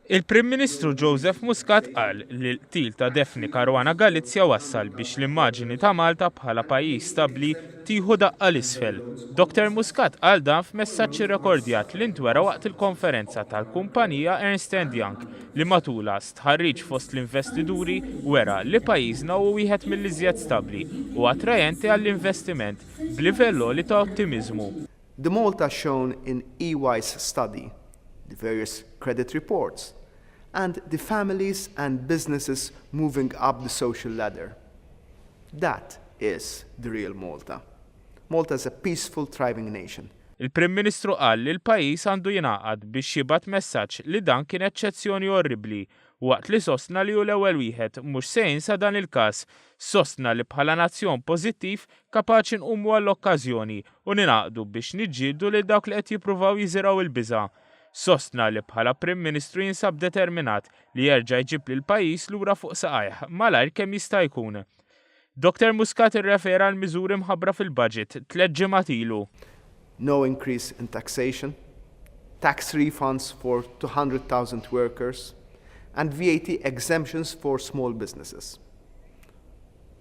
Il-Prim Ministru Joseph Muscat qal li l-qtil ta' Daphne Caruana Galizia wassal biex l-immaġini ta' Malta bħala pajjiż stabbli tieħu daqqa l-isfel. Dr. Muscat qal dan f'messaġġ irrekordjat li ntwera waqt il-konferenza tal-kumpanija Ernst and Young li matula stħarriġ fost l-investituri wera li pajjiżna huwa wieħed mill-iżjed stabbli u attrajenti għall-investiment b'livell li ta' ottimiżmu. The Malta shown in EY's study, the various credit reports, and the families and businesses moving up the social ladder. That is the real Malta. Malta is a peaceful, thriving nation. Il-Prim Ministru qal li l-pajjiż għandu jingħaqad biex jibgħat messaġġ li dan kien eċċezzjoni orribbli waqt li sostna li hu l-ewwel wieħed mhux se jinsa dan il-każ, sostna li bħala nazzjon pożittiv kapaċi nqumu għall-okkażjoni u ninaqdu biex niġġieldu lil dawk li qed jippruvaw jiżiraw il-biża'. Sostna li bħala Prim Ministru jinsab determinat li jerġa' jġib lil pajjiż lura fuq saqajh malajr kemm jista' jkun. Dr. Muscat irrefera għal miżuri mħabbra fil-budget 3 ġimgħat ilu. No increase in taxation, tax refunds for 200,000 workers, and VAT exemptions for small businesses.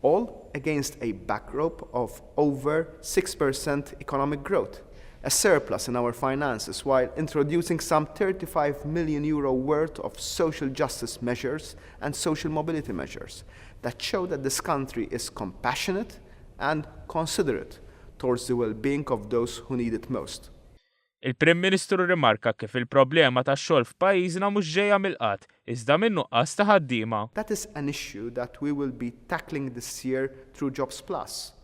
All against a backdrop of over 6% economic growth, a surplus in our finances, while introducing some €35 million worth of social justice measures and social mobility measures that show that this country is compassionate and considerate towards the well-being of those who need it most. Il-Prim Ministru rimarka kif il-problema tax-xogħol f'pajjiżna mhux ġejja mill-qatt, iżda minn nuqqas ta' ħaddiema. That is an issue that we will be tackling this year through Jobs Plus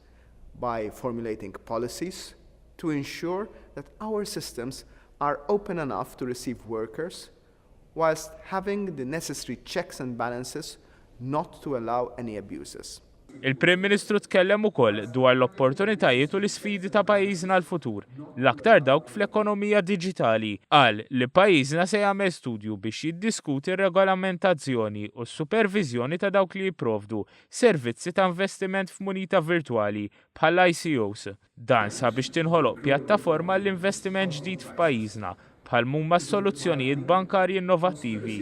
by formulating policies to ensure that our systems are open enough to receive workers whilst having the necessary checks and balances not to allow any abuses. Il-Prim Ministru tkellem ukoll dwar l-opportunitajiet u l-isfidi ta' pajjiżna l-futur, l-aktar dawk fl-ekonomija diġitali. Qal li pajjiżna se jagħmel studju biex jiddiskuti r-regolamentazzjoni u s-supervizjoni ta' dawk li jipprovdu servizzi ta' investiment f'munita virtwali bħal ICOs. Dan sabiex tinħoloq pjattaforma l-investiment ġdid f'pajjiżna bħal huma s-soluzzjonijiet bankarji innovattivi.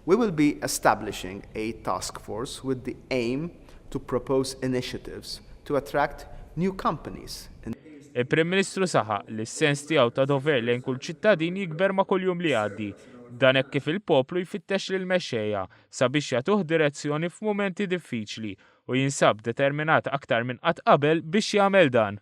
We will be establishing a task force with the aim to propose initiatives to attract new companies. Il-Prim Ministru saħaq li s-sens tiegħu ta' dover lejn kull ċittadin jikber ma' kuljum li għaddi. Dan hekk kif il-poplu jfittex lil mexxejja sabiex jagħtuh direzzjoni f'mumenti diffiċli u jinsab determinat aktar minn qatt qabel biex jagħmel dan.